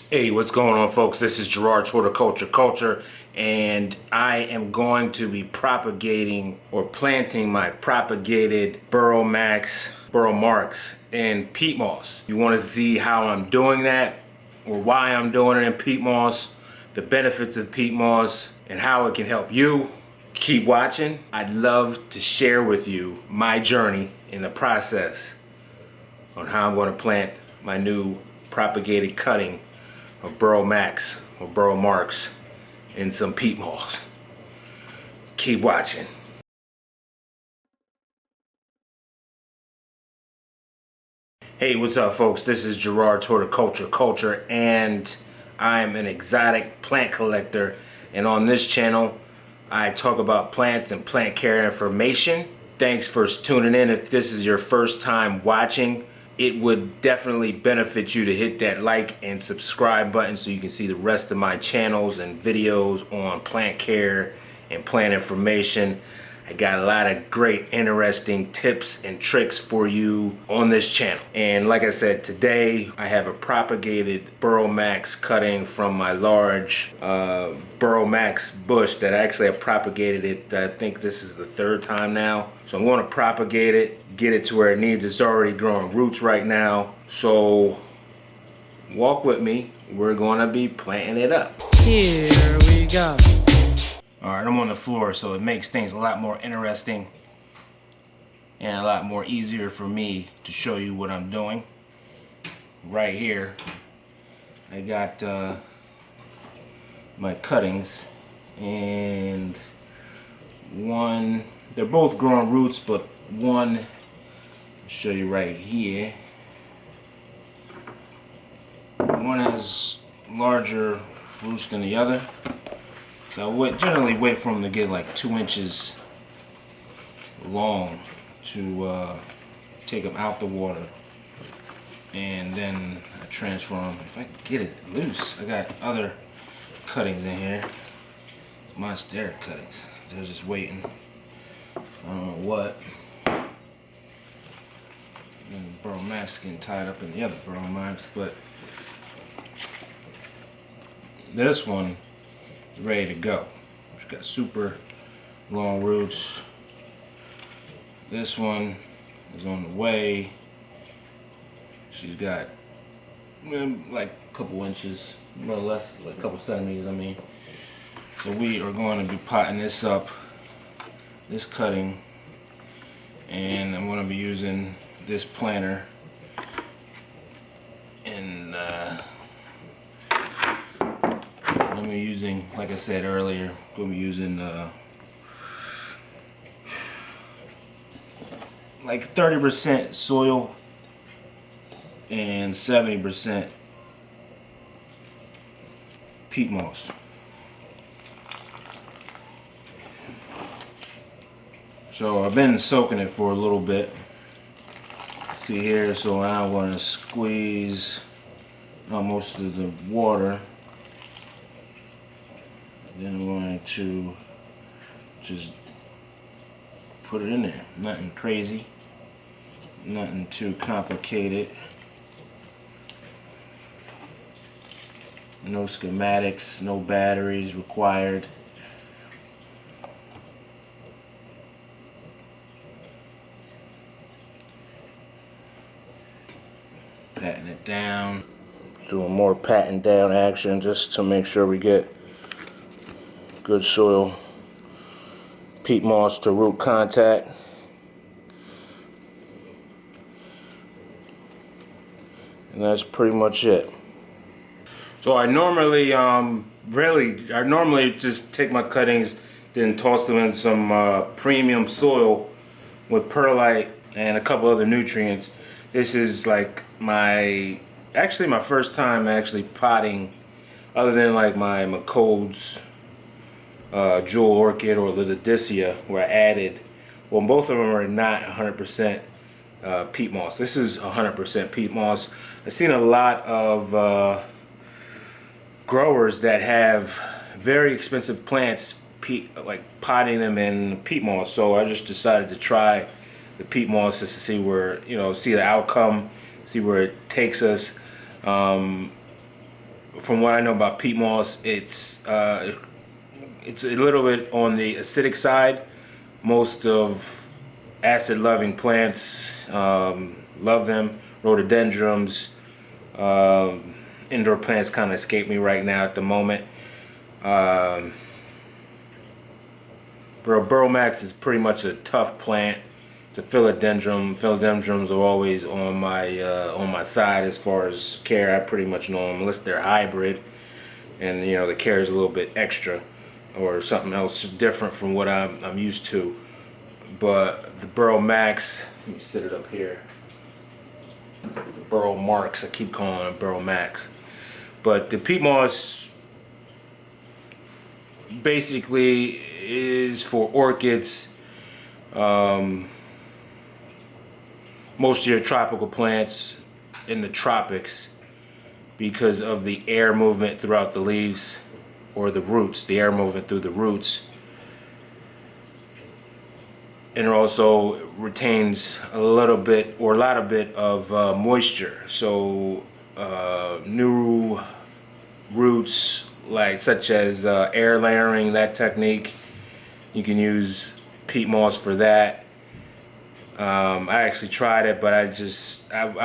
Hey, what's going on, folks? This is Gerard's Horticulture Culture, and I am going to be propagating or planting my propagated Burrow Marks in peat moss. You want to see how I'm doing that, or why I'm doing it in peat moss, the benefits of peat moss, and how it can help you. Keep watching. I'd love to share with you my journey in the process on how I'm going to plant my new propagated cutting of Burrow Marks in some peat moss. Keep watching. Hey, what's up, folks? This is Gerard's Horticulture Culture, and I'm an exotic plant collector. And on this channel, I talk about plants and plant care information. Thanks for tuning in. If this is your first time watching, it would definitely benefit you to hit that like and subscribe button so you can see the rest of my channels and videos on plant care and plant information. I got a lot of great, interesting tips and tricks for you on this channel. And like I said, today I have a propagated Burrow Max cutting from my large Burrow Max bush that actually I propagated it. I think this is the third time now. So I'm going to propagate it, get it to where it needs. It's already growing roots right now. So walk with me. We're going to be planting it up. Here we go. Alright, I'm on the floor, so it makes things a lot more interesting and a lot more easier for me to show you what I'm doing. Right here, I got my cuttings, and they're both growing roots, but one, I'll show you right here, one has larger roots than the other. So I generally wait for them to get like 2 inches long to take them out the water, and then I transfer them. If I can get it loose, I got other cuttings in here, monstera cuttings. They're just waiting. I don't know what. And the Burrow Max getting tied up in the other Burrow Max, but this one ready to go. She's got super long roots. This one is on the way. She's got like a couple inches, more or less, like a couple centimeters, I mean. So we are going to be potting this up, this cutting, and I'm going to be using this planter, and I'm using, like I said earlier, I'm going to be using like 30% soil and 70% peat moss. So I've been soaking it for a little bit. See here, so now I'm going to squeeze out most of the water. Then I'm going to just put it in there. Nothing crazy, nothing too complicated. No schematics, no batteries required. Patting it down. Doing more patting down action just to make sure we get good soil, peat moss to root contact. And that's pretty much it. So I normally just take my cuttings, then toss them in some premium soil with perlite and a couple other nutrients. This is like my first time actually potting, other than like my McCold's Jewel Orchid or Liticia, where I added, well, both of them are not 100% peat moss. This is 100% peat moss. I've seen a lot of growers that have very expensive plants, like potting them in peat moss. So I just decided to try the peat moss just to see where, see the outcome, see where it takes us. from what I know about peat moss, it's a little bit on the acidic side. Most of acid-loving plants love them. Rhododendrons, indoor plants kind of escape me right now at the moment. Burl Max is pretty much a tough plant. The philodendron. Philodendrons are always on my side as far as care. I pretty much know them unless they're hybrid, and you know the care is a little bit extra or something else different from what I'm used to. But the Burl Max, let me sit it up here. The Burl Marks, I keep calling it Burl Max. But the peat moss basically is for orchids. Most of your tropical plants in the tropics, because of the air movement throughout the leaves or the roots, the air movement through the roots, and it also retains a little bit or a lot of moisture. So new roots such as air layering, that technique, you can use peat moss for that. I actually tried it, but I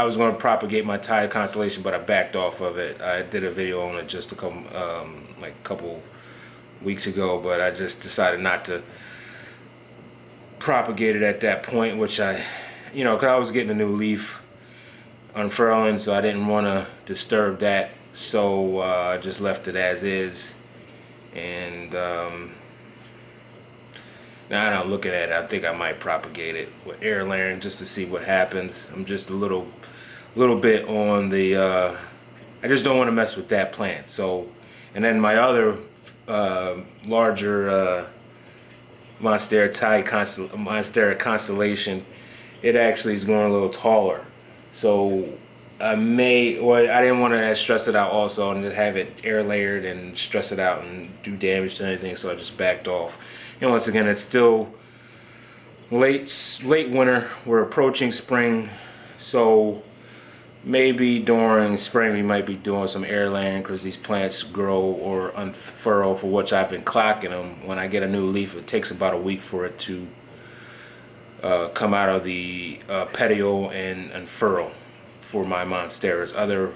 was going to propagate my Thai constellation, but I backed off of it. I did a video on it just a couple weeks ago, but I just decided not to propagate it at that point, which because I was getting a new leaf unfurling, so I didn't want to disturb that. So I just left it as is, and now that I'm looking at it, I think I might propagate it with air layering just to see what happens. I'm just a little bit on the I just don't want to mess with that plant. So, and then my other larger Monstera constellation, it actually is going a little taller. So I didn't want to stress it out also and have it air layered and stress it out and do damage to anything, so I just backed off. And once again, it's still late winter. We're approaching spring, so maybe during spring we might be doing some air layering because these plants grow or unfurl, for which I've been clocking them. When I get a new leaf, it takes about a week for it to come out of the petiole and unfurl for my monsteras. Other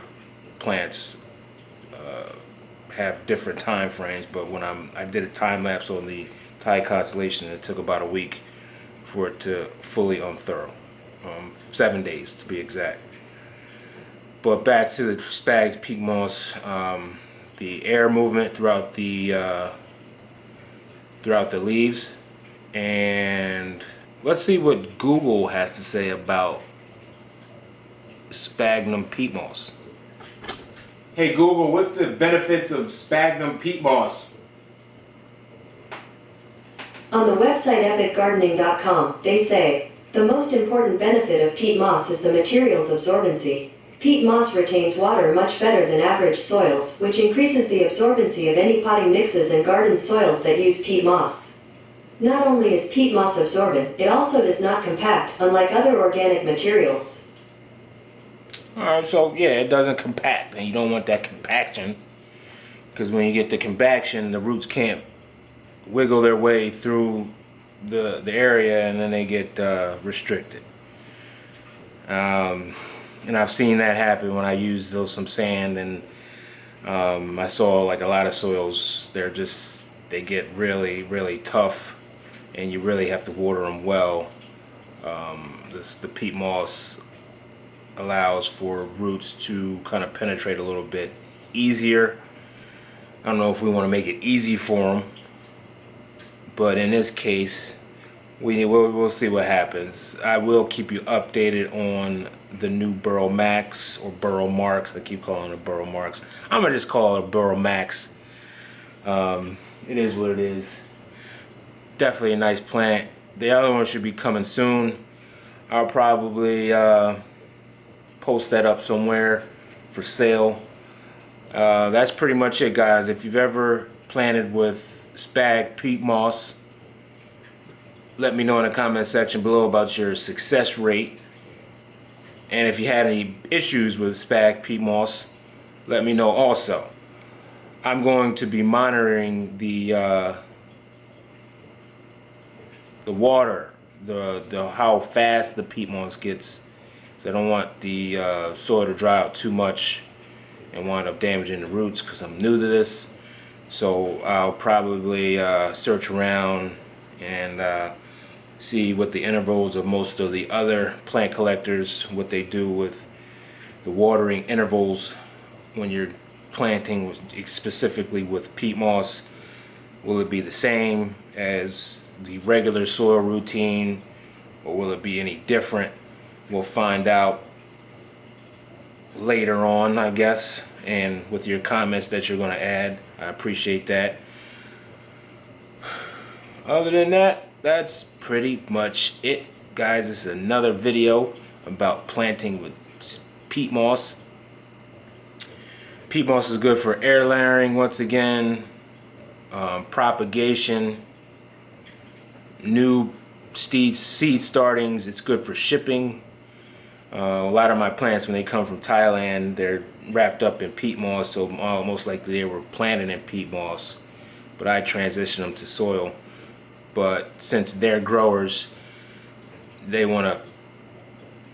plants have different time frames, but when I did a time lapse on the Thai constellation, it took about a week for it to fully unfurl. 7 days to be exact. But back to the Spag peat moss, the air movement throughout the leaves, and let's see what Google has to say about Sphagnum peat moss. Hey Google, what's the benefits of Sphagnum peat moss? On the website epicgardening.com, they say, the most important benefit of peat moss is the material's absorbency. Peat moss retains water much better than average soils, which increases the absorbency of any potting mixes and garden soils that use peat moss. Not only is peat moss absorbent, it also does not compact, unlike other organic materials. Alright, so yeah, it doesn't compact, and you don't want that compaction, because when you get the compaction, the roots can't wiggle their way through the area, and then they get restricted. And I've seen that happen when I used some sand, and I saw like a lot of soils, they get really tough, and you really have to water them well. The peat moss allows for roots to kind of penetrate a little bit easier. I don't know if we want to make it easy for them, but in this case, we'll see what happens. I will keep you updated on the new Burl Max or Burl Marks. I keep calling it Burl Marks. I'm gonna just call it Burl Max. It is what it is. Definitely a nice plant. The other one should be coming soon. I'll probably post that up somewhere for sale. That's pretty much it, guys. If you've ever planted with Spag peat moss, let me know in the comment section below about your success rate. And if you had any issues with Spag peat moss, let me know also. I'm going to be monitoring the water, the how fast the peat moss gets. I don't want the soil to dry out too much and wind up damaging the roots, because I'm new to this. So I'll probably search around and see what the intervals of most of the other plant collectors, what they do with the watering intervals when you're planting, specifically with peat moss. Will it be the same as the regular soil routine, or will it be any different? We'll find out later on, I guess, and with your comments that you're going to add. I appreciate that. Other than that, that's pretty much it, guys. This is another video about planting with peat moss. Peat moss is good for air layering, once again, propagation, new seed startings. It's good for shipping. A lot of my plants, when they come from Thailand, they're wrapped up in peat moss, so most likely they were planted in peat moss, but I transitioned them to soil. But since they're growers, they want to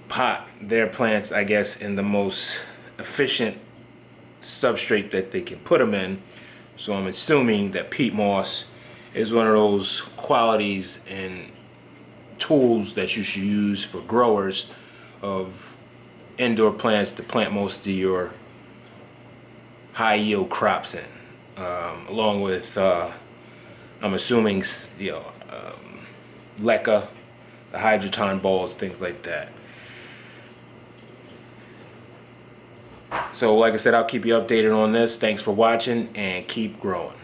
pot their plants, I guess, in the most efficient substrate that they can put them in. So I'm assuming that peat moss is one of those qualities and tools that you should use for growers of indoor plants to plant most of your high yield crops in, along with I'm assuming, leca, the hydroton balls, things like that. So like I said, I'll keep you updated on this. Thanks for watching, and keep growing.